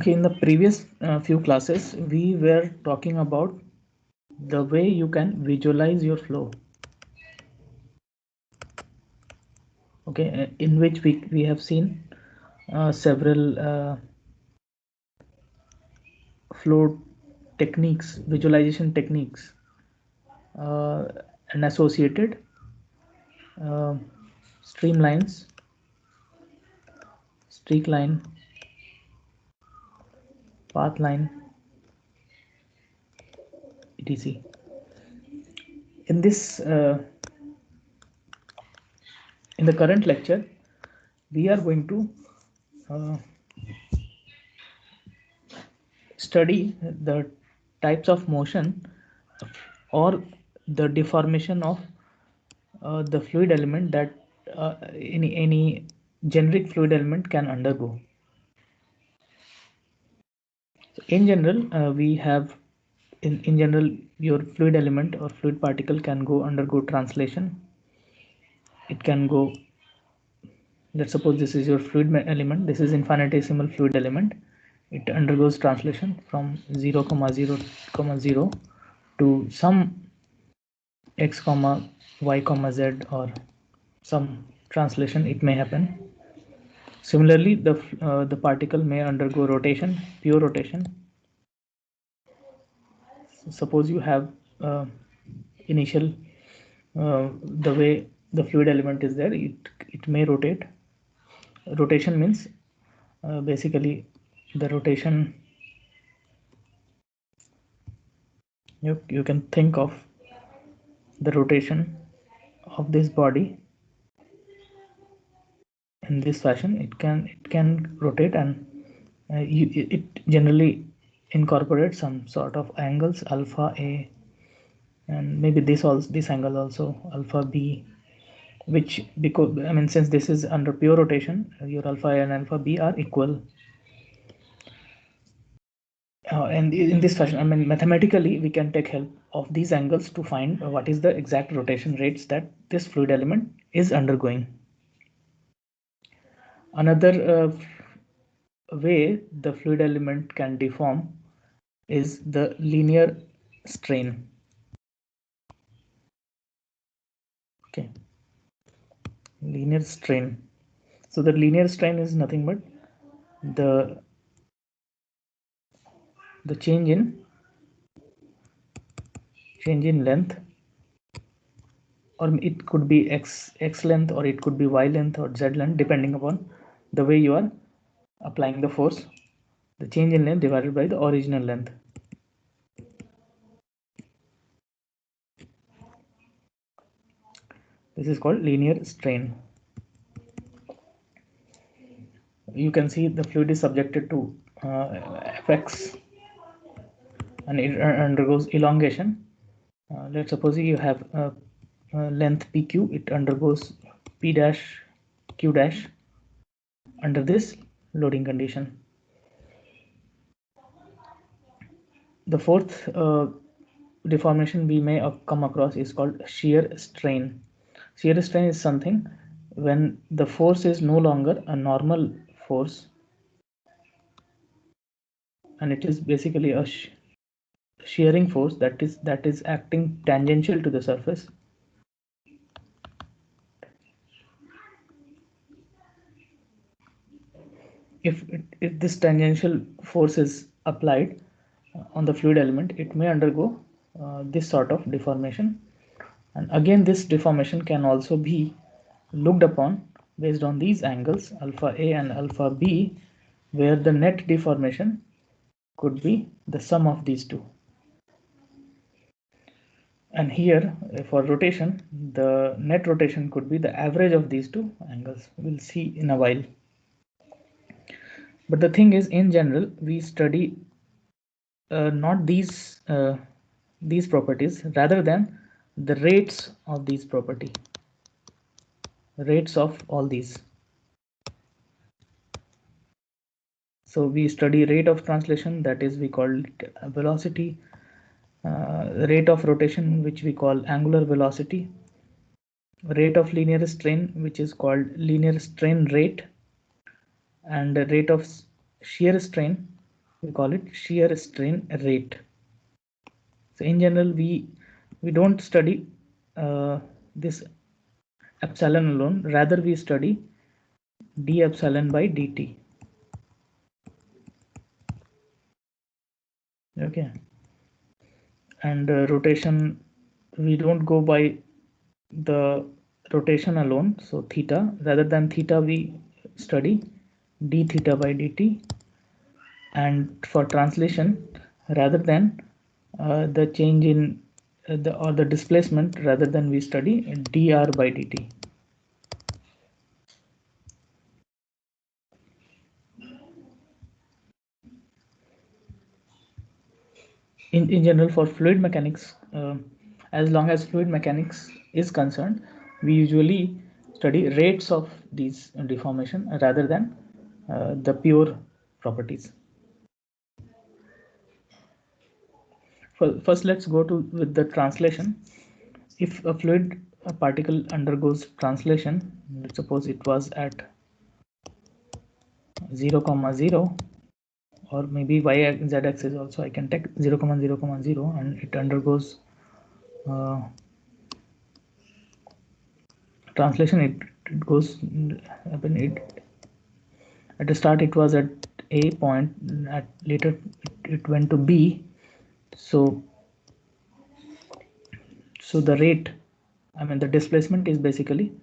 Okay, in the previous few classes, we were talking about the way you can visualize your flow. Okay, in which we have seen several flow techniques, visualization techniques, and associated streamlines, streak line, path line, etc. In this, in the current lecture, we are going to study the types of motion or the deformation of the fluid element that any generic fluid element can undergo. So in general, we have in general your fluid element or fluid particle can undergo translation. It can go, let's suppose this is your fluid element, this is infinitesimal fluid element. It undergoes translation from 0, 0, 0 to some x, y, z, or some translation it may happen. Similarly, the particle may undergo rotation, pure rotation. Suppose you have initial the way the fluid element is there, it may rotate. Rotation means basically the rotation, you can think of the rotation of this body in this fashion. It can rotate, and it generally incorporates some sort of angles, alpha a, and maybe this angle also, alpha b, which, because I mean, since this is under pure rotation, your alpha a and alpha b are equal. And in this fashion, I mean, mathematically we can take help of these angles to find what is the exact rotation rates that this fluid element is undergoing. Another way the fluid element can deform is the linear strain. Okay, linear strain. So the linear strain is nothing but the change in length, or it could be x length, or it could be y length or z length, depending upon the way you are applying the force. The change in length divided by the original length. This is called linear strain. You can see the fluid is subjected to Fx, and it undergoes elongation. Let's suppose you have length PQ, it undergoes P dash Q dash under this loading condition. The fourth deformation we may come across is called shear strain. Shear strain is something when the force is no longer a normal force, and it is basically a shearing force that is acting tangential to the surface. If this tangential force is applied on the fluid element, it may undergo this sort of deformation. And again, this deformation can also be looked upon based on these angles, alpha a and alpha b, where the net deformation could be the sum of these two. And here, for rotation, the net rotation could be the average of these two angles. We'll see in a while. But the thing is, in general, we study not these properties, rather than the rates of these property, rates of all these. So we study rate of translation, that is we call it velocity, rate of rotation, which we call angular velocity, rate of linear strain, which is called linear strain rate, and the rate of shear strain, we call it shear strain rate. So in general, we don't study this epsilon alone, rather we study d epsilon by dt. Okay, and rotation, we don't go by the rotation alone, so theta, rather than theta we study d theta by dt. And for translation, rather than the change in the displacement, rather than we study dr by dt. In general, for fluid mechanics, as long as fluid mechanics is concerned, we usually study rates of these deformation rather than the pure properties. First, let's go to with the translation. If a fluid particle undergoes translation, let's suppose it was at 0, 0, or maybe y z axis also, I can take 0, 0, 0, and it undergoes translation. It goes, I mean, it at the start it was at a point, at later it went to b. So the rate, I mean the displacement is basically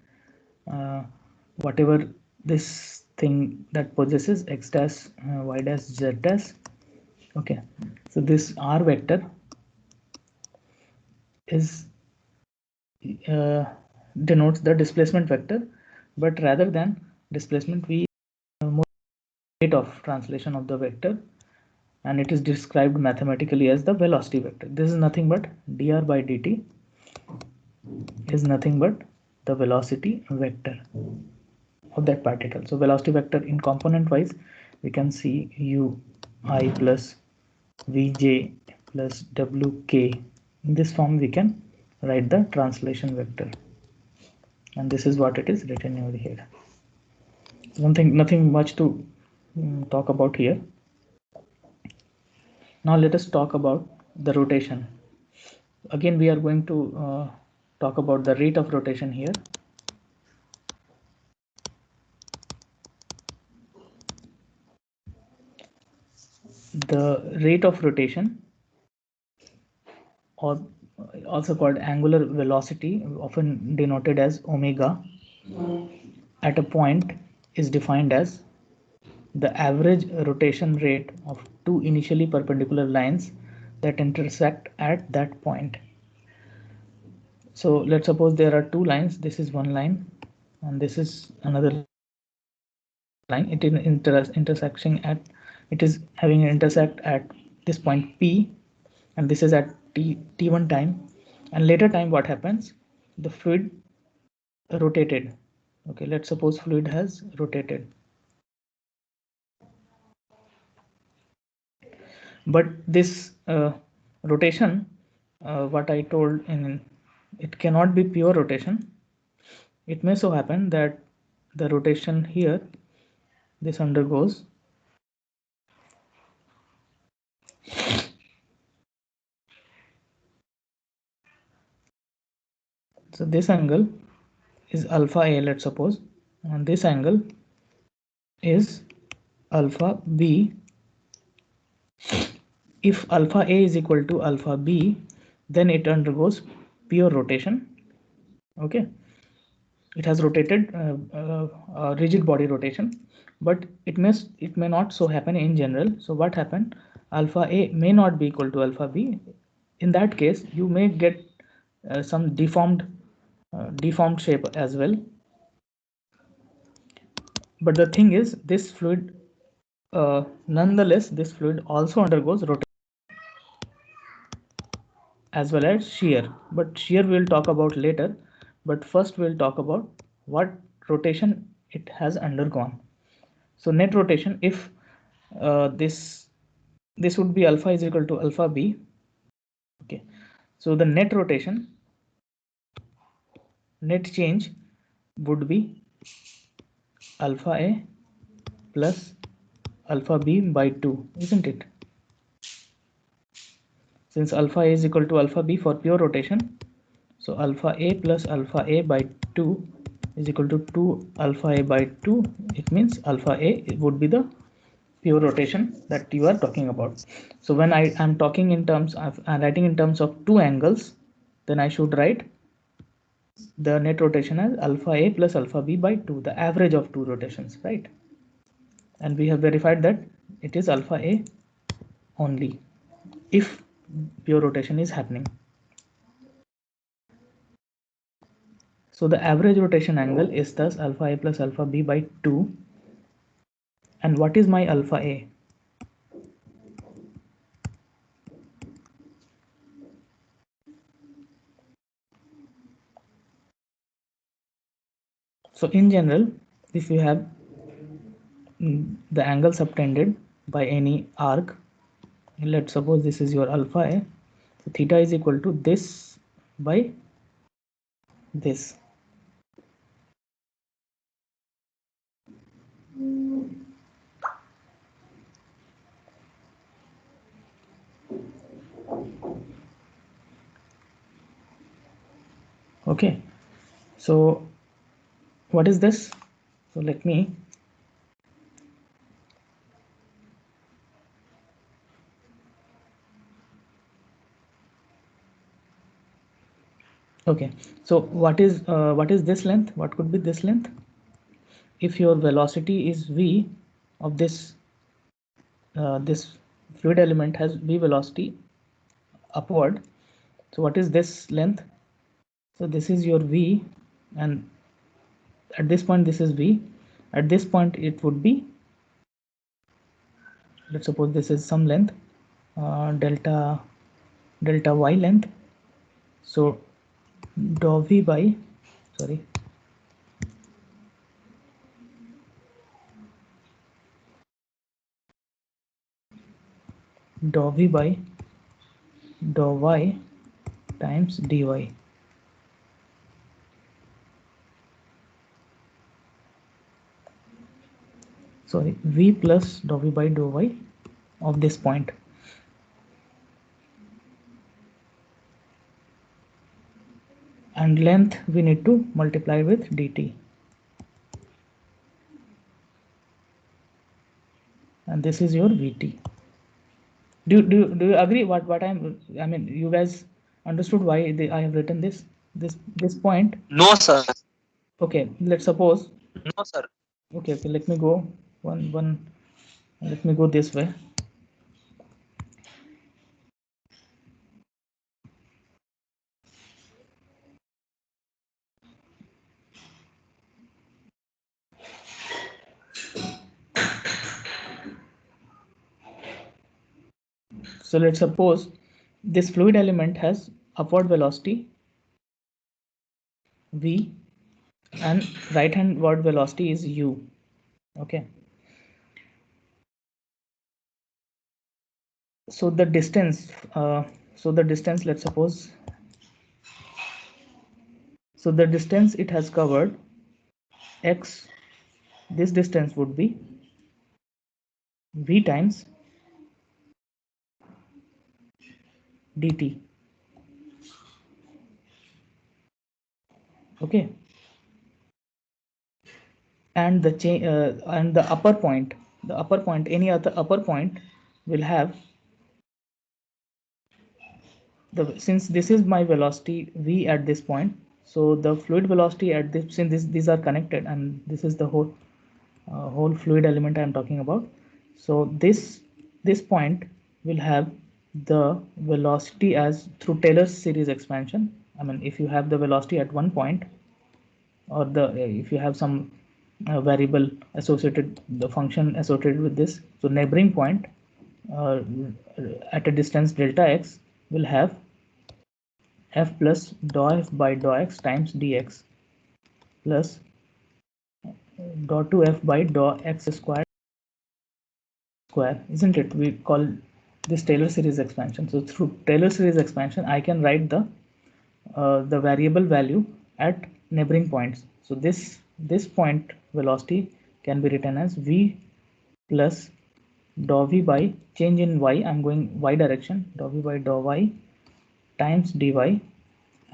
whatever this thing that possesses x dash, y dash, z dash. Okay, so this r vector is denotes the displacement vector, but rather than displacement, we more rate of translation of the vector, and it is described mathematically as the velocity vector. This is nothing but dr by dt is nothing but the velocity vector of that particle. So velocity vector in component wise, we can see u I plus vj plus wk. In this form we can write the translation vector, and this is what it is written over here. Nothing much to talk about here. Now let us talk about the rotation. Again, we are going to talk about the rate of rotation here. The rate of rotation, or also called angular velocity, often denoted as omega, at a point is defined as the average rotation rate of two initially perpendicular lines that intersect at that point. So let's suppose there are two lines. This is one line and this is another line. It is intersecting at, it is having an intersect at this point P, and this is at t1 time, and later time what happens, the fluid rotated. Okay, let's suppose fluid has rotated, but this rotation, what I told in, it cannot be pure rotation. It may so happen that the rotation here, this undergoes so this angle is alpha a, let's suppose, and this angle is alpha b. If alpha a is equal to alpha b, then it undergoes pure rotation. Okay, it has rotated rigid body rotation, but it may not so happen in general. So what happened, alpha a may not be equal to alpha b. In that case, you may get some deformed shape as well. But the thing is, this fluid, nonetheless, this fluid also undergoes rotation as well as shear, but shear we'll talk about later. But first we'll talk about what rotation it has undergone. So net rotation, if this would be alpha is equal to alpha b. Okay, so the net rotation, net change would be alpha a plus alpha b by 2, isn't it? Since alpha a is equal to alpha b for pure rotation, so alpha a plus alpha a by 2 is equal to 2 alpha a by 2. It means alpha a would be the pure rotation that you are talking about. So when I am talking in terms of, I'm writing in terms of two angles, then I should write the net rotation as alpha a plus alpha b by 2, the average of two rotations, right? And we have verified that it is alpha a only if pure rotation is happening. So the average rotation angle is thus alpha a plus alpha b by 2. And what is my alpha a? So in general, if you have the angle subtended by any arc, let's suppose this is your alpha a, so theta is equal to this by this. Okay, so what is this? So let me okay, so what is this length? What could be this length? If your velocity is v of this fluid element has v velocity upward, so what is this length? So this is your v, and at this point this is v. At this point it would be, let's suppose this is some length, delta y length. So dou v by, sorry, dou v by dou y times dy. Sorry, v plus dou v by dou y of this point. And length we need to multiply with dt. And this is your vt. Do you agree what I mean, you guys understood why I have written this point? No, sir. Okay, let's suppose. No, sir. Okay, let me go one. Let me go this way. So let's suppose this fluid element has upward velocity v and right handward velocity is u. Okay, so the distance let's suppose, so the distance it has covered x, this distance would be v times dt. Okay, and and the upper point, any other upper point will have since this is my velocity v at this point, so the fluid velocity at this, since these are connected and this is the whole fluid element I am talking about, so this point will have the velocity as through Taylor's series expansion. I mean, if you have the velocity at one point, or if you have some variable associated, the function associated with this, so neighboring point uh, at a distance delta x will have f plus dou f by dou x times dx plus dou 2f by dou x square, isn't it? We call this Taylor series expansion. So through Taylor series expansion I can write the variable value at neighboring points. So this point velocity can be written as v plus dou v by change in y, I'm going y direction, dou v by dou y times dy,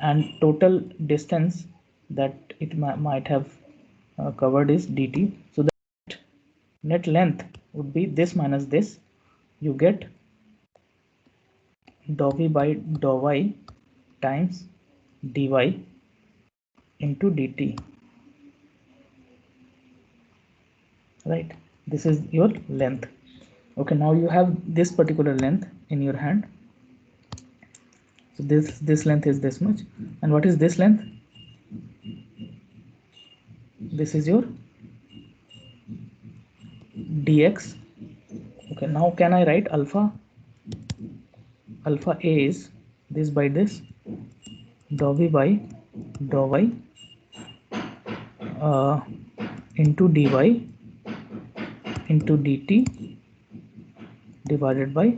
and total distance that it might have covered is dt. So the net length would be this minus this. You get dou v by dou y times dy into dt, right? This is your length. Okay, now you have this particular length in your hand. So this length is this much, and what is this length? This is your dx. Okay, now can I write alpha? Alpha a is this by this, dou v by dou y uh, into dy into dt divided by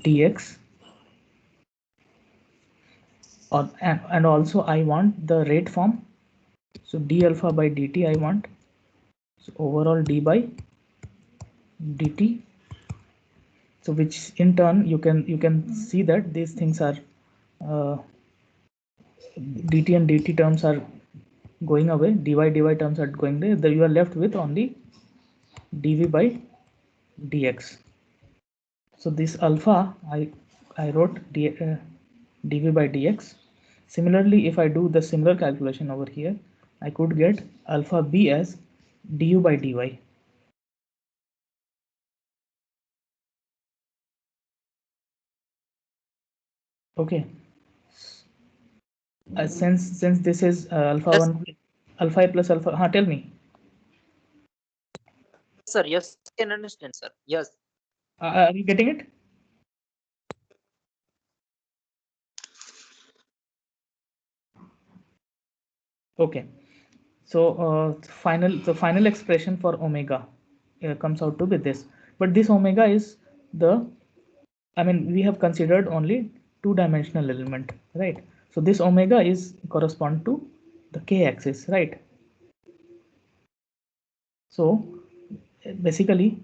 dx, or and also I want the rate form. So d alpha by dt I want. So overall d by dt. So which in turn you can see that these things are uh, dt and dt terms are going away, dy terms are going there. Then you are left with only dv by dx. So this alpha I wrote dv by dx. Similarly, if I do the similar calculation over here, I could get alpha b as du by dy. Okay, since this is alpha Yes, 1 alpha a plus alpha, tell me. sir. Yes, I can understand, sir. Yes, Are you getting it? Okay, so the final expression for omega comes out to be this, but this omega is the, I mean, we have considered only two-dimensional element, right? So this omega is correspond to the k-axis, right? So basically,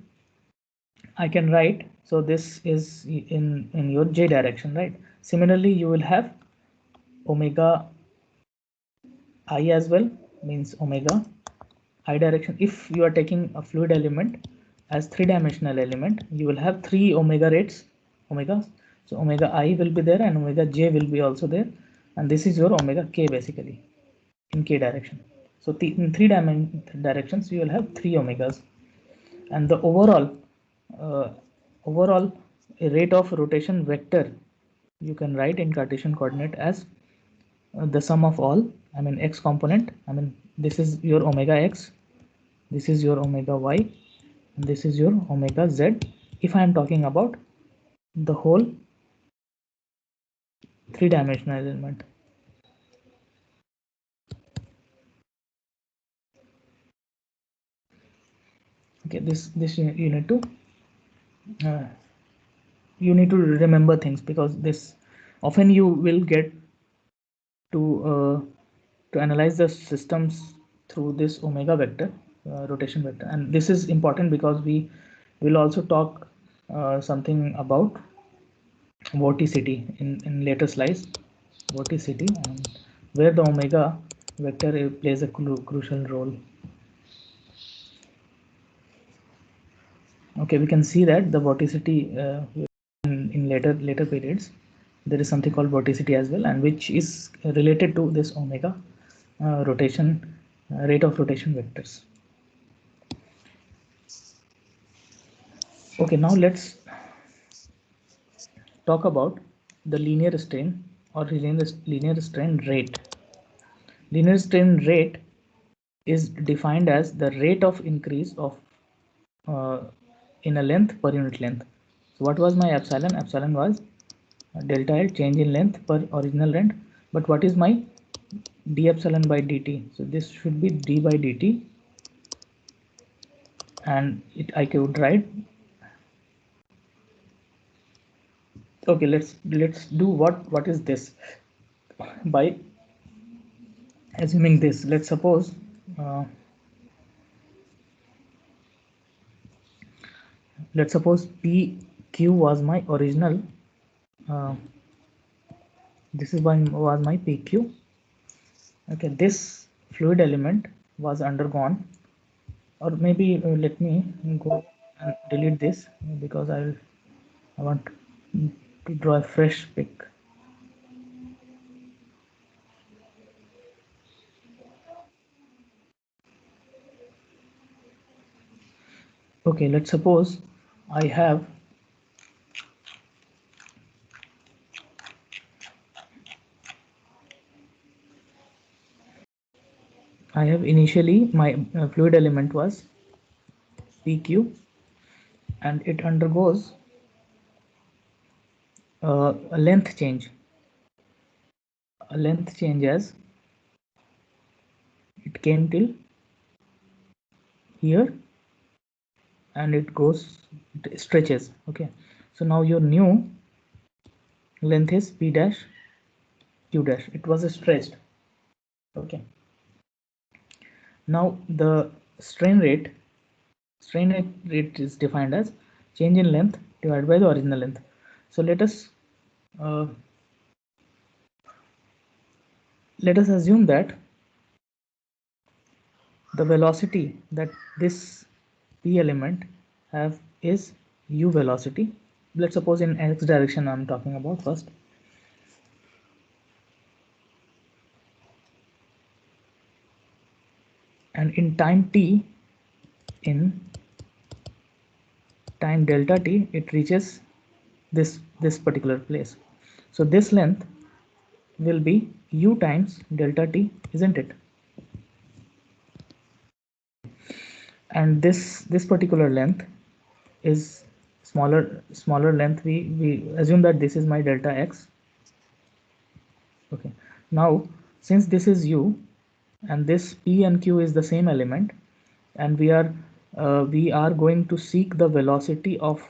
I can write. So this is in your j direction, right? Similarly, you will have omega I as well, means omega I direction. If you are taking a fluid element as three-dimensional element, you will have three omega rates, omegas. So omega I will be there and omega j will be also there, and this is your omega k basically in k direction. So in three directions you will have three omegas, and the uh, overall rate of rotation vector you can write in Cartesian coordinate as the sum of all, I mean x component, I mean this is your omega x, this is your omega y, and this is your omega z, if I am talking about the whole three-dimensional element. Okay, this you need to uh, remember things, because this often you will get to analyze the systems through this omega vector, rotation vector, and this is important because we will also talk something about vorticity in later slides, vorticity, and where the omega vector plays a crucial role. Okay, we can see that the vorticity in later periods there is something called vorticity as well, and which is related to this omega rotation rate of rotation vectors. Okay, now let's talk about the linear strain or linear strain rate. Linear strain rate is defined as the rate of increase of uh, in a length per unit length. So what was my epsilon? Epsilon was delta L, change in length per original length. But what is my d epsilon by dt? So this should be d by dt, and I could write. Okay, let's do what is this by assuming this. Let's suppose uh, let's suppose PQ was my original, uh, this is was my PQ. Okay, this fluid element was undergone, or maybe let me go and delete this because I want to draw a fresh pic. Okay, let's suppose I have initially my fluid element was PQ, and it undergoes a length change. A length change as it came till here and it goes, it stretches. Okay, so now your new length is P dash Q dash. It was stretched. Okay, now the strain rate is defined as change in length divided by the original length. So uh, let us assume that the velocity that this P element have is u velocity. Let's suppose in x direction I'm talking about first. And in in time delta t, it reaches this particular place. So this length will be u times delta t, isn't it? And this particular length is smaller length. We assume that this is my delta x. Okay, now since this is u and this p and q is the same element, and we are going to seek the velocity of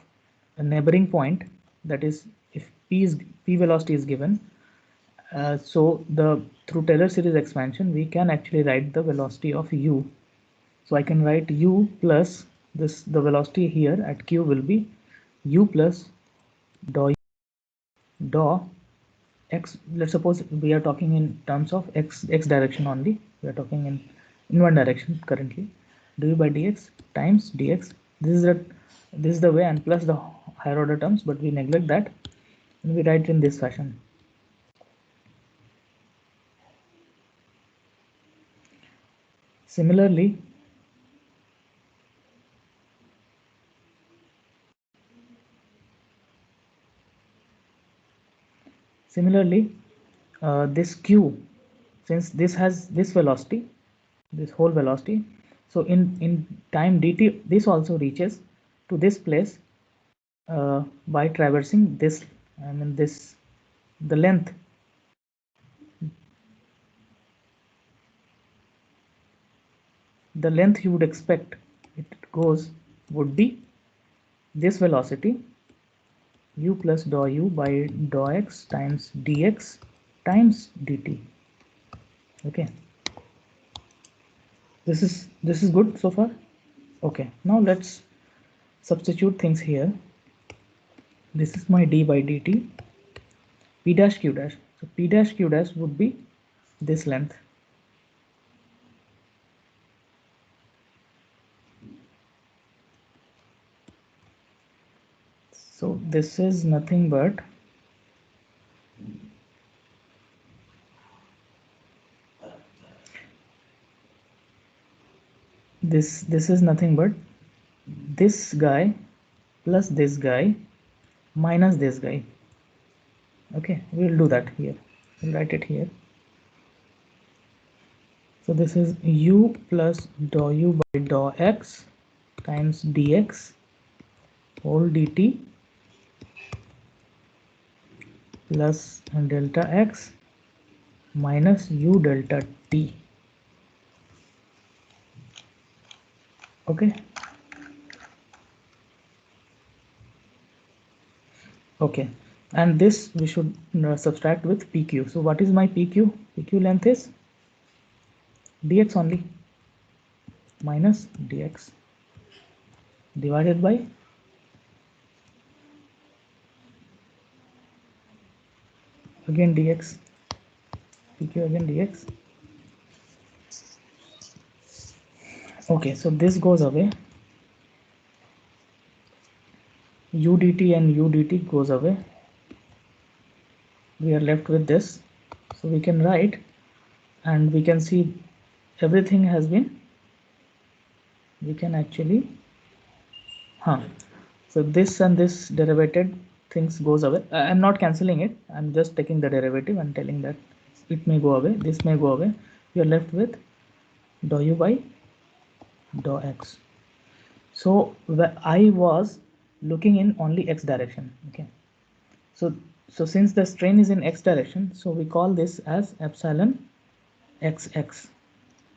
a neighboring point, that is, if p velocity is given, so the through Taylor series expansion we can actually write the velocity of u. So I can write u plus this, the velocity here at q will be u plus dou x. Let's suppose we are talking in terms of x direction only. We are talking in one direction currently. Du by dx times dx. This is the way, and plus the higher order terms, but we neglect that and we write in this fashion. Similarly, this q, since this has this velocity, this whole velocity, so in time dt this also reaches to this place by traversing this, I mean this, the length, you would expect it goes would be this velocity u plus dou u by dou x times dx times dt. Okay, this is good so far. Okay, now let's substitute things here. This is my d by dt, p dash q dash. So p dash q dash would be this length. So this is nothing but this is nothing but this guy plus this guy minus this guy. Okay, we'll do that here. We'll write it here. So this is u plus dou u by dou x times dx whole dt plus delta x minus u delta t. Okay. Okay, and this we should subtract with pq. So what is my pq? Pq length is dx only, minus dx divided by again dx, pq again dx. Okay, so this goes away, udt and udt goes away, we are left with this. So we can write, and we can see everything has been, we can actually, so this and this derivative things goes away. I'm not cancelling it, I'm just taking the derivative and telling that it may go away, this may go away. You're left with dou u by dou x. So I was looking in only x direction. Okay, so since the strain is in x direction, so we call this as epsilon xx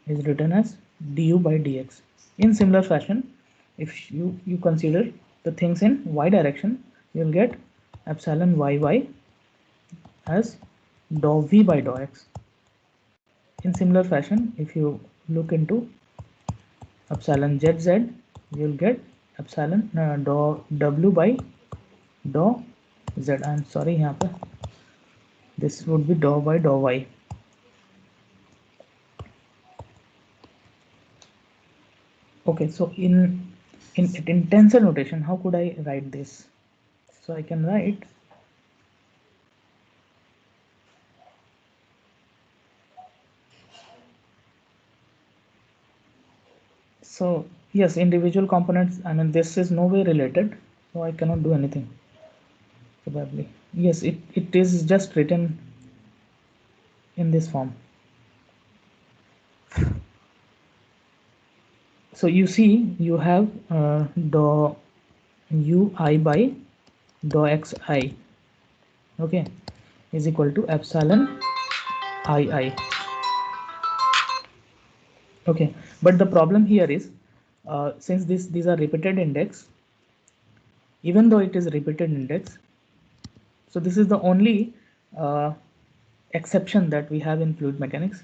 is written as du by dx. In similar fashion, if you consider the things in y direction, you'll get epsilon yy as dou v by dou x. In similar fashion, if you look into epsilon zz, you'll get epsilon dou w by dou z. I'm sorry, यहाँ पे this would be dou by dou y. Okay, so in tensor notation, how could I write this? So I can write, so yes, individual components, I mean this is no way related, so I cannot do anything probably. Yes, it is just written in this form. So you see, you have dou ui by dou xi, okay, is equal to epsilon ii. Okay, but the problem here is, since these are repeated index, even though it is repeated index, so this is the only uh, exception that we have in fluid mechanics.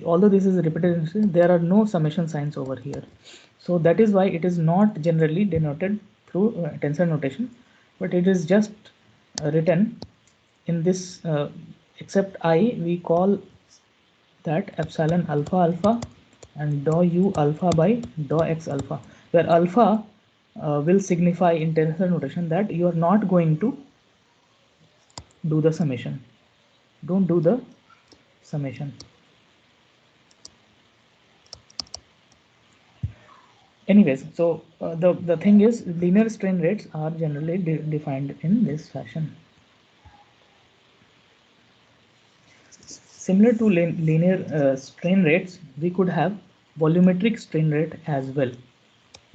Although this is repeated index, there are no summation signs over here, so that is why it is not generally denoted through tensor notation, but it is just written in this, except I we call that epsilon alpha alpha and dou u alpha by dou x alpha, where alpha will signify in tensor notation that you are not going to do the summation, don't do the summation. Anyways, so the thing is, linear strain rates are generally defined in this fashion. Similar to linear strain rates, we could have volumetric strain rate as well.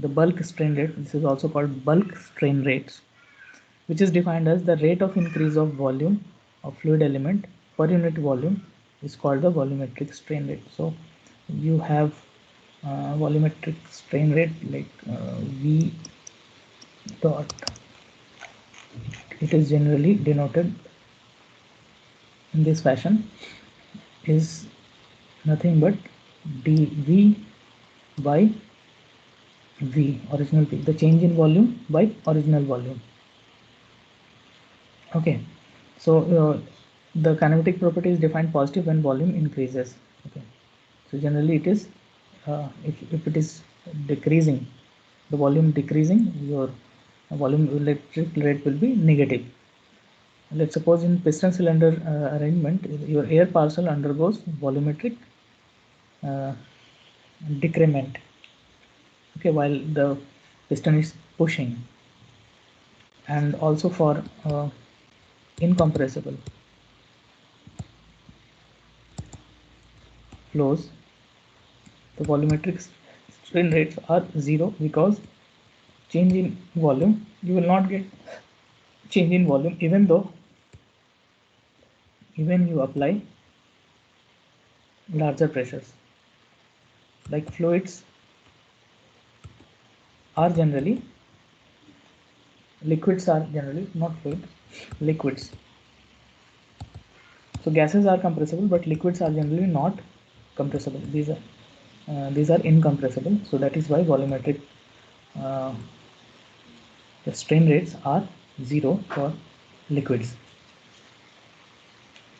The bulk strain rate, this is also called bulk strain rates, which is defined as the rate of increase of volume of fluid element per unit volume is called the volumetric strain rate. So you have volumetric strain rate like V dot, it is generally denoted in this fashion, is nothing but dV by V original P, the change in volume by original volume. Okay, so the kinematic property is defined positive when volume increases. Okay, so generally it is, if it is decreasing, the volume decreasing, your volume electric rate will be negative. Let's suppose in piston cylinder arrangement, your air parcel undergoes volumetric uh, decrement, okay, while the piston is pushing. And also for incompressible flows, the volumetric strain rates are zero, because change in volume, you will not get change in volume even though even you apply larger pressures. Like fluids are generally, liquids are generally, not fluid, liquids. So gases are compressible, but liquids are generally not compressible. These are incompressible. So that is why volumetric the strain rates are 0 for liquids.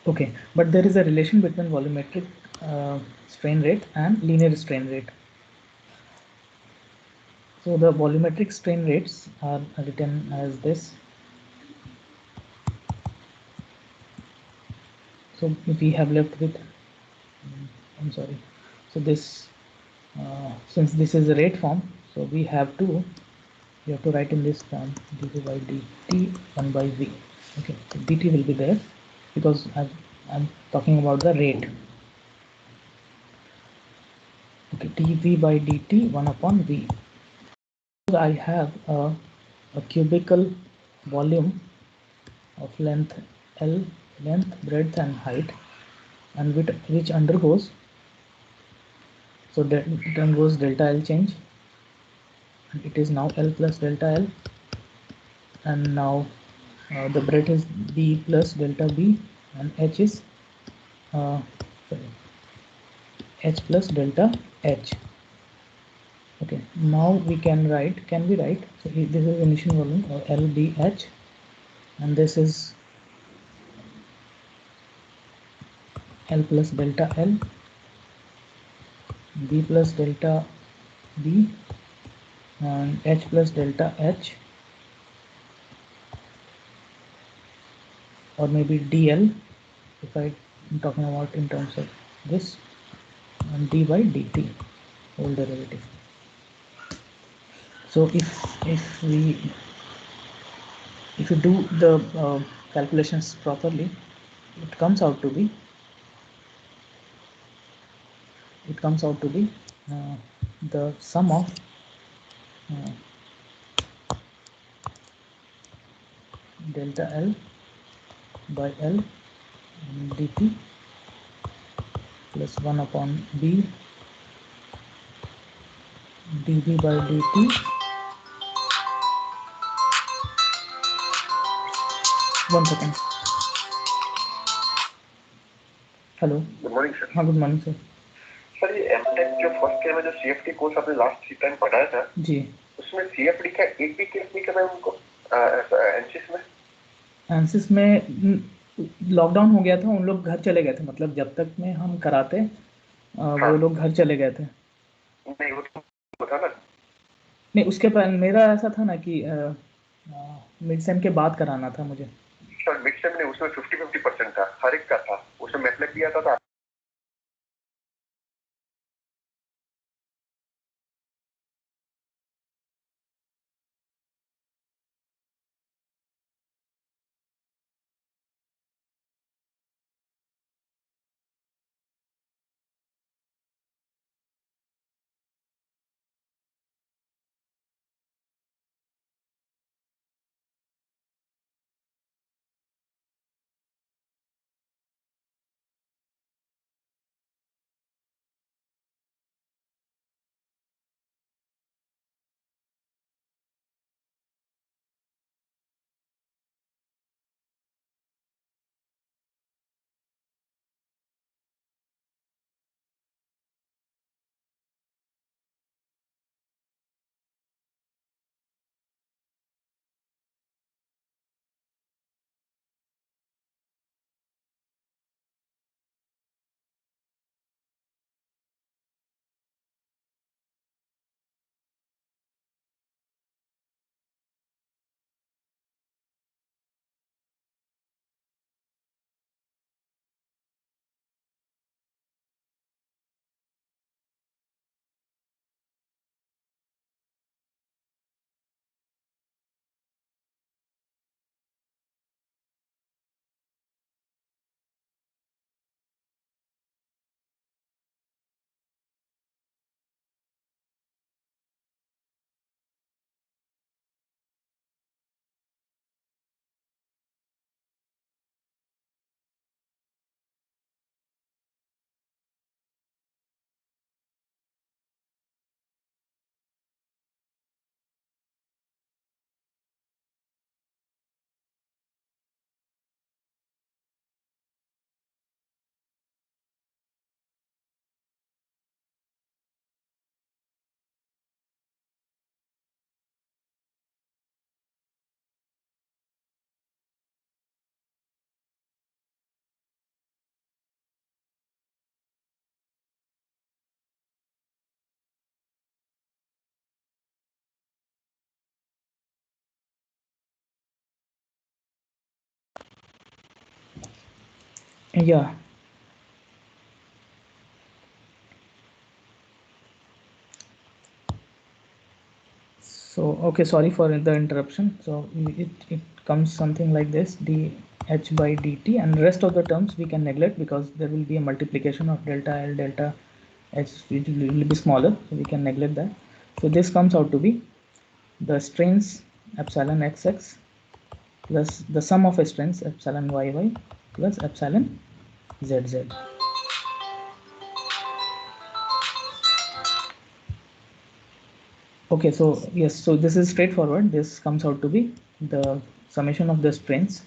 Okay, but there is a relation between volumetric strain rate and linear strain rate. So the volumetric strain rates are written as this. So we have left with, I'm sorry, so this, since this is a rate form, so we have to write in this form dv by dt 1 by v. Okay, so dt will be there because I'm talking about the rate. Okay, dv by dt 1 upon v. I have a cubical volume of length L, length, breadth and height, and which undergoes, so that it undergoes delta L change, and it is now L plus delta L, and now the breadth is B plus delta B, and H is sorry, H plus delta H. Okay, now we can write, so this is initial volume or LBH, and this is L plus delta L, B plus delta B, and H plus delta H, or maybe DL if I'm talking about in terms of this, and d by dt whole derivative. So if you do the calculations properly, it comes out to be uh, the sum of uh, delta L by L dt plus 1 upon B dv by dt. One second. Hello, good morning sir. हाँ good morning sir. Sir ये MTech जो first year में जो CFT course आपने last time पढ़ाया था जी, उसमें CFD का एक भी केस नहीं करना है उनको एनसिस में? एंसिस में लॉकडाउन हो गया था, उन लोग घर चले गए थे, मतलब जब तक में हम कराते हाँ। वो लोग घर चले गए थे। नहीं वो तो था ना। नहीं, उसके पहले मेरा ऐसा था ना कि मिड सेम के बाद कराना था मुझे। सर मिड सेम ने उसमें 50-50% था, हर एक का था, उसमें मैथमेटिक्स दिया था Yeah. So okay, sorry for the interruption. So it comes something like this: dh by dt, and rest of the terms we can neglect because there will be a multiplication of delta L delta h, which will be smaller, so we can neglect that. So this comes out to be the strains epsilon xx plus the sum of strains epsilon yy plus epsilon zz. Okay, so yes, so this is straightforward. This comes out to be the summation of the strains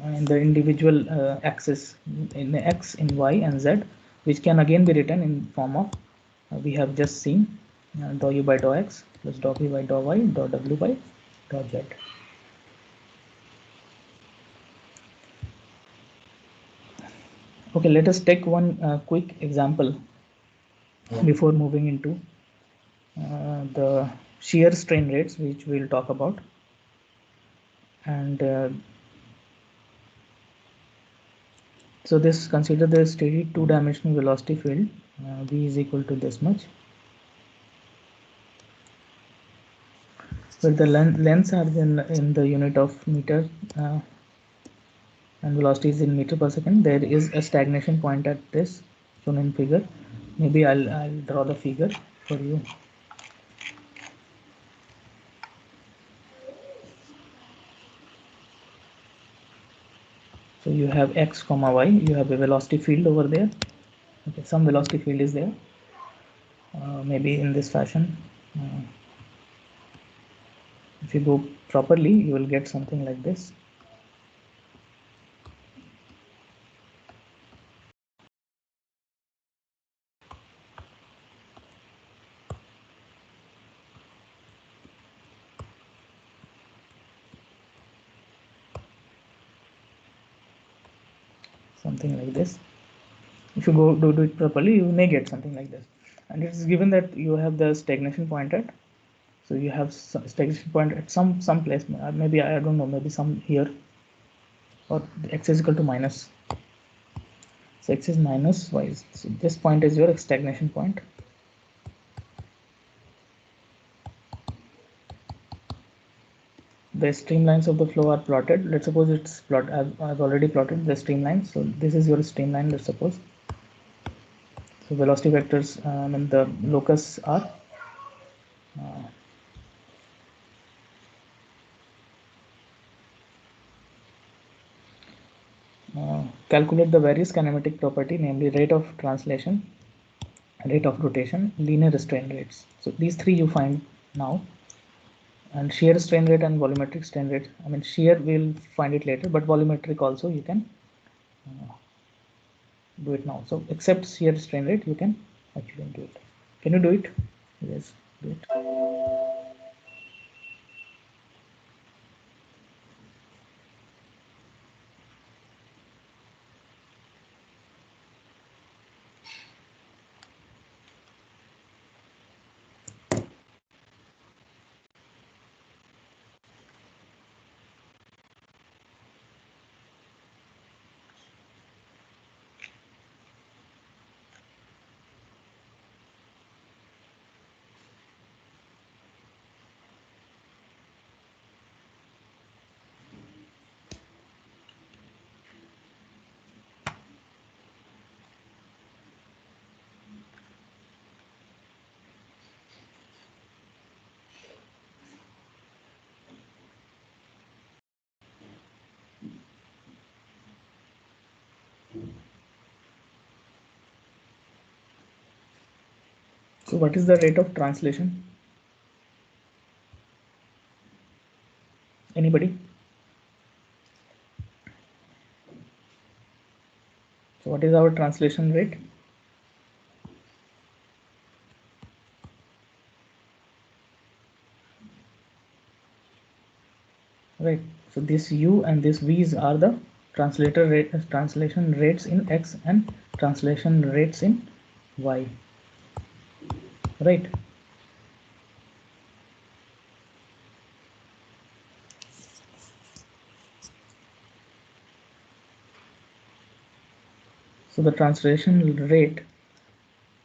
in the individual axis in the x, in y and z, which can again be written in form of we have just seen dou u by dou x plus dou v by dou y dou w by dou z. Okay, let us take one quick example before moving into the shear strain rates, which we'll talk about. And so this, consider the steady two-dimensional velocity field v is equal to this much, where the lengths are in the unit of meter and velocity is in meter per second. There is a stagnation point at this, shown in figure. Maybe I'll draw the figure for you. So you have x comma y, you have a velocity field over there. Okay, some velocity field is there, maybe in this fashion. uh, if you go properly, you will get something like this. Something like this. If you go do it properly, you may get something like this. And it is given that you have the stagnation point at, so you have stagnation point at some place, maybe I don't know, maybe some here, or x is equal to minus, so x is minus y, so this point is your stagnation point. The streamlines of the flow are plotted. Let's suppose it's plot, I've already plotted the streamlines, so this is your streamline, let's suppose. So velocity vectors and the locus are calculate the various kinematic property, namely rate of translation, rate of rotation, linear strain rates. So these three you find now, and shear strain rate and volumetric strain rate. I mean, shear we'll find it later, but volumetric also you can do it now. So except shear strain rate, you can actually do it. Can you do it? Yes, do it. So what is the rate of translation? Anybody? So what is our translation rate? Right. So this u and this v's are the translation rates in x and translation rates in y. Right. So the translation rate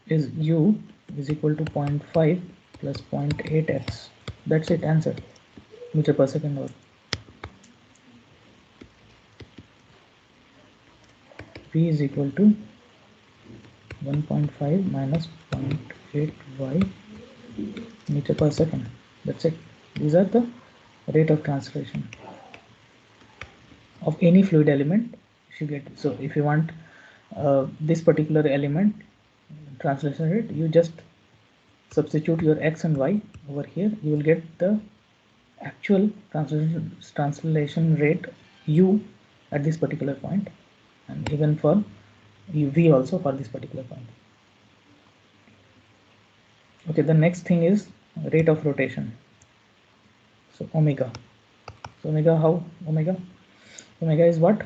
is u is equal to 0.5 plus 0.8x. That's it, answer, meter per second. Or v is equal to 1.5 minus 0.8y meter per second. That's it. These are the rate of translation of any fluid element. If you get, so if you want this particular element translation rate, you just substitute your x and y over here. You will get the actual translation rate u at this particular point, and even for v also for this particular point. Okay, the next thing is rate of rotation. So omega. So omega, how omega? Omega is what?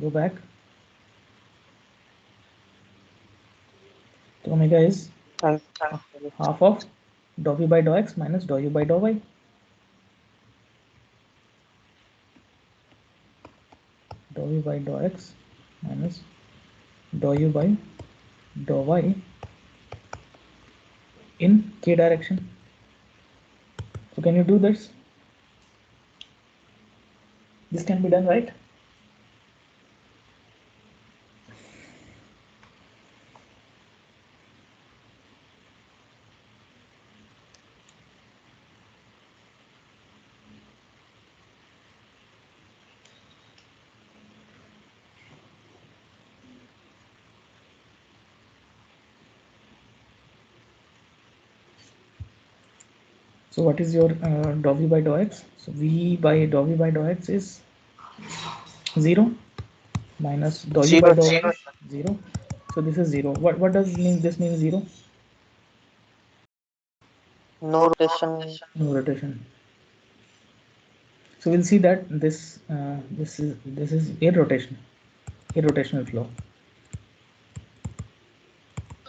Go back. So omega is half of dou v by dou x minus dou u by dou y. Dou v by dou x minus dou u by dou y in k direction. So can you do this? This can be done, right? So what is your dou v by dou x? So v by dou v by dou x is 0 minus dou u by 0, dou y, 0. So this is 0. What does mean this means 0? no rotation. No rotation. So we'll see that this is irrotational flow.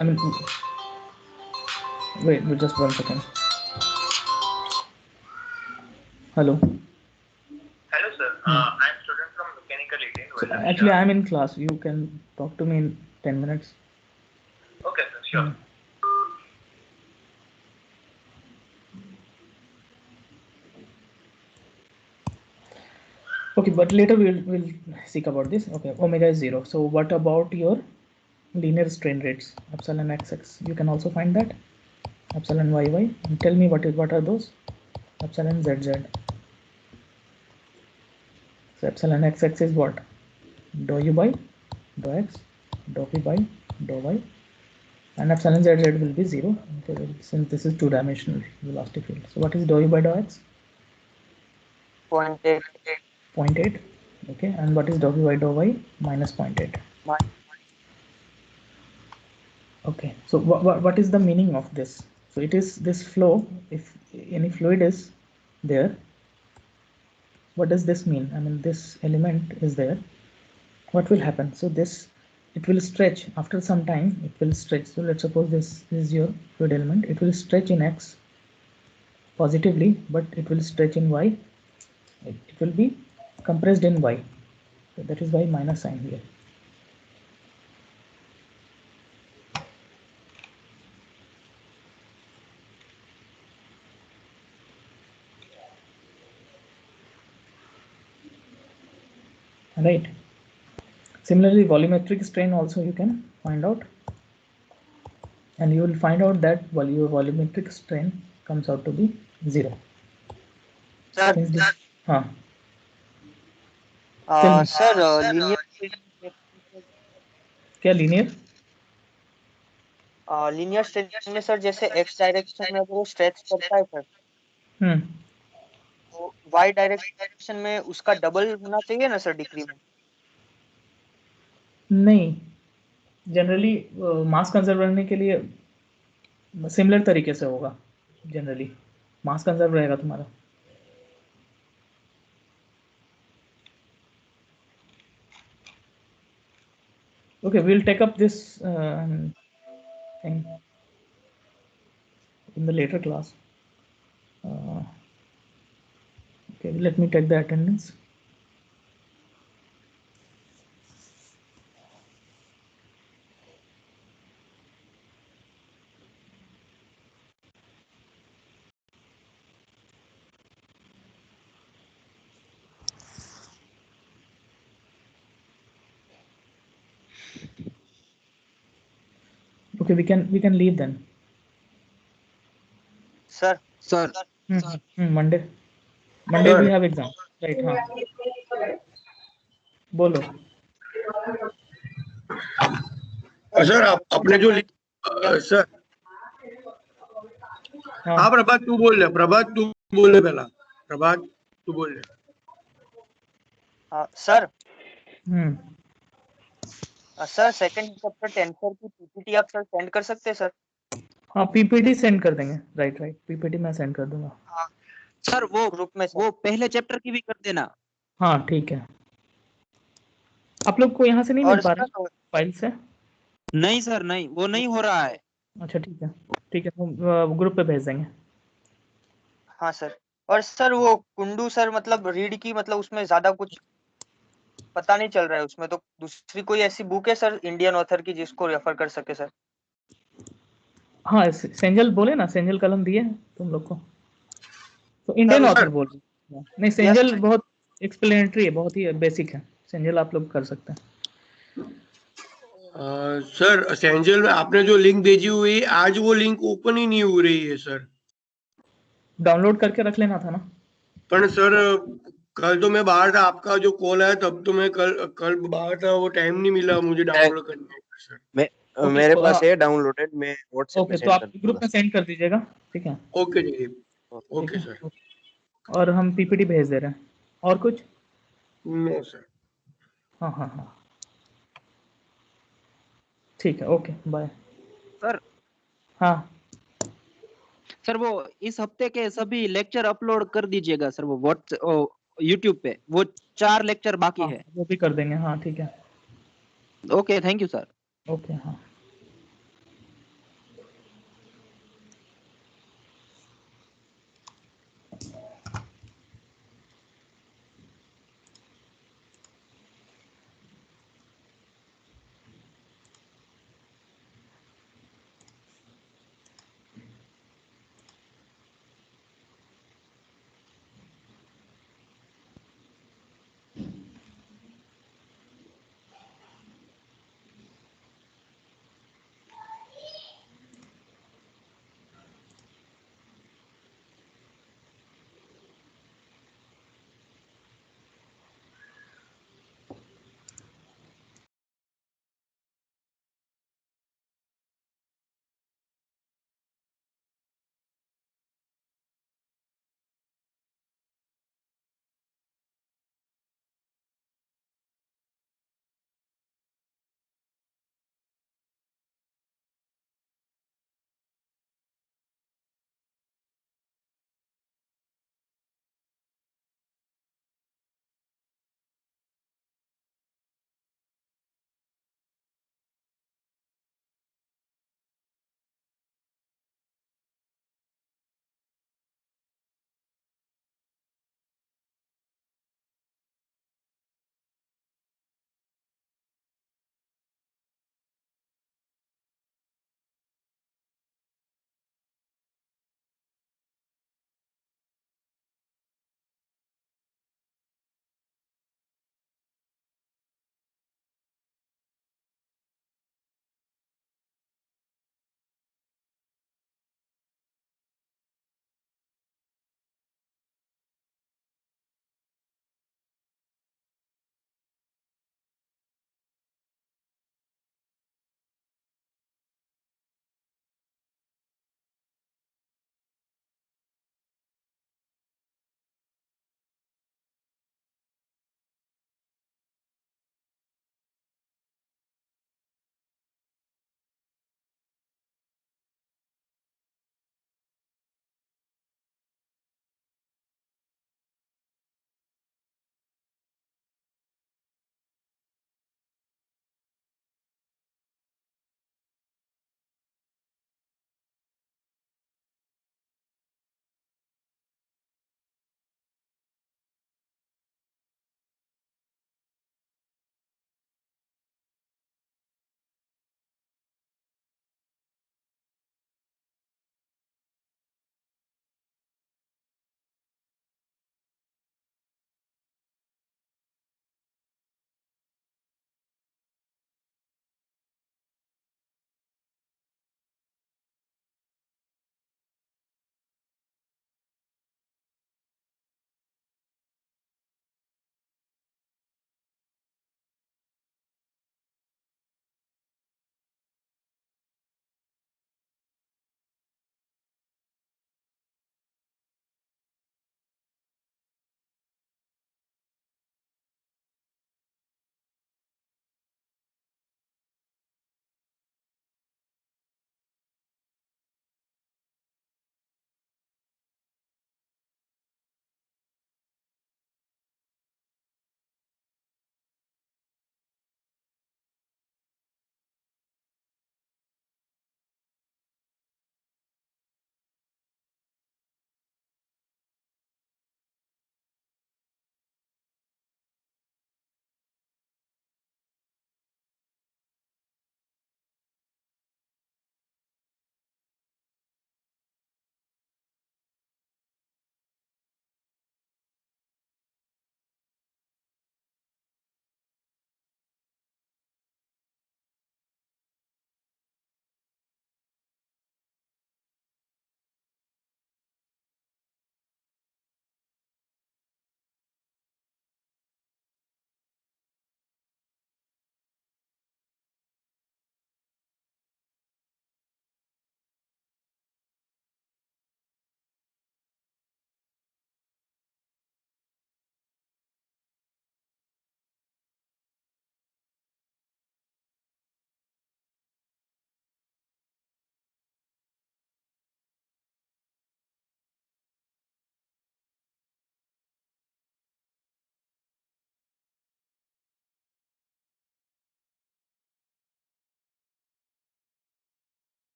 I mean, wait just 1 second. Hello. Hello, sir. I'm student from Mechanical 18. So actually, I'm in class. You can talk to me in 10 minutes. Okay, sir. Sure. Okay, but later we'll seek about this. Okay, omega is 0. So what about your linear strain rates? Epsilon xx. You can also find that. Epsilon yy. And tell me what are those? Epsilon zz. So epsilon xx is what? Dou u by dou x, dou v by dou y, and epsilon zz will be 0. Okay, since this is two-dimensional velocity field. So what is dou u by dou x? 0.8. 0.8. Okay, and what is dou v by dou y? Minus 0.8. Okay, so what is the meaning of this? So it is this flow. If any fluid is there, what does this mean? I mean, this element is there. What will happen? So this, it will stretch after some time. It will stretch. So let's suppose this is your fluid element. It will stretch in x positively, but it will stretch in y. It will be compressed in y. So that is why minus sign here. Right. Similarly, volumetric strain also you can find out, and you will find out that your volumetric strain comes out to be 0. Sir, Since this, tell me. sir, linear क्या linear? Linear strain में sir जैसे x direction में अगर वो stretch करता है sir, हम्म तो Y direction में उसका डबल होना चाहिए ना सर डिक्रीमेंट? नहीं, जनरली मास कंजर्व करने के लिए सिमिलर तरीके से होगा. जनरली मास कंजर्व रहेगा तुम्हारा. Okay, we'll take up this thing in the later class. Okay, let me take the attendance. Okay, we can leave then. Sir sir Monday we have exam, right? हाँ, बोलो. Sir अपने जो sir हाँ प्रभात तू बोल ले पहला प्रभात तू बोल ले. Sir sir second chapter tensor की पीपीटी आप सर सेंड कर सकते हैं सर? हाँ, पीपीटी सेंड कर देंगे. राइट पीपीटी मैं सेंड कर दूंगा. सर वो ग्रुप में वो पहले चैप्टर की भी कर देना. हाँ ठीक है. आप लोग को यहाँ से नहीं मिल पा रहा फाइल से? नहीं सर नहीं, वो नहीं हो रहा है. अच्छा ठीक है, हम ग्रुप पे भेज देंगे. हाँ सर. और सर वो कुंडू सर मतलब रीड की मतलब उसमें ज्यादा कुछ पता नहीं चल रहा है उसमें, तो दूसरी कोई ऐसी बुक है सर इंडियन ऑथर की जिसको रेफर कर सके सर? हाँ, सेंजल बोले ना, सेंजल कलम दिए हैं तुम लोग को, तो इंडियन ऑथर बोल रहे. नहीं, सेंजल बहुत एक्सप्लेनेटरी है, बहुत ही बेसिक है. सेंजल आप लोग कर सकते हैं. सर सेंजल में आपने जो लिंक भेजी हुई है आज वो लिंक ओपन ही नहीं हो रही है सर. डाउनलोड करके रख लेना था ना. पर सर कल तो मैं बाहर था, आपका जो कॉल आया तब तो मैं कल बाहर था, वो टाइम नहीं मिला मुझे डाउनलोड करने का सर. मेरे पास है डाउनलोडेड, मैं व्हाट्सएप पे ओके, तो सेंड आप कर दूंगा. ग्रुप में सेंड कर दीजिएगा. ठीक है. ओके जी. ठीक ओके है. सर. और हम पीपीटी भेज दे रहे हैं. और कुछ? No sir. हाँ ठीक है. Okay bye. सर हाँ सर वो इस हफ्ते के सभी लेक्चर अपलोड कर दीजिएगा सर, वो व्हाट्सएप यूट्यूब पे वो 4 लेक्चर बाकी है. वो भी कर देंगे. हाँ ठीक है. Okay thank you sir. Okay हाँ.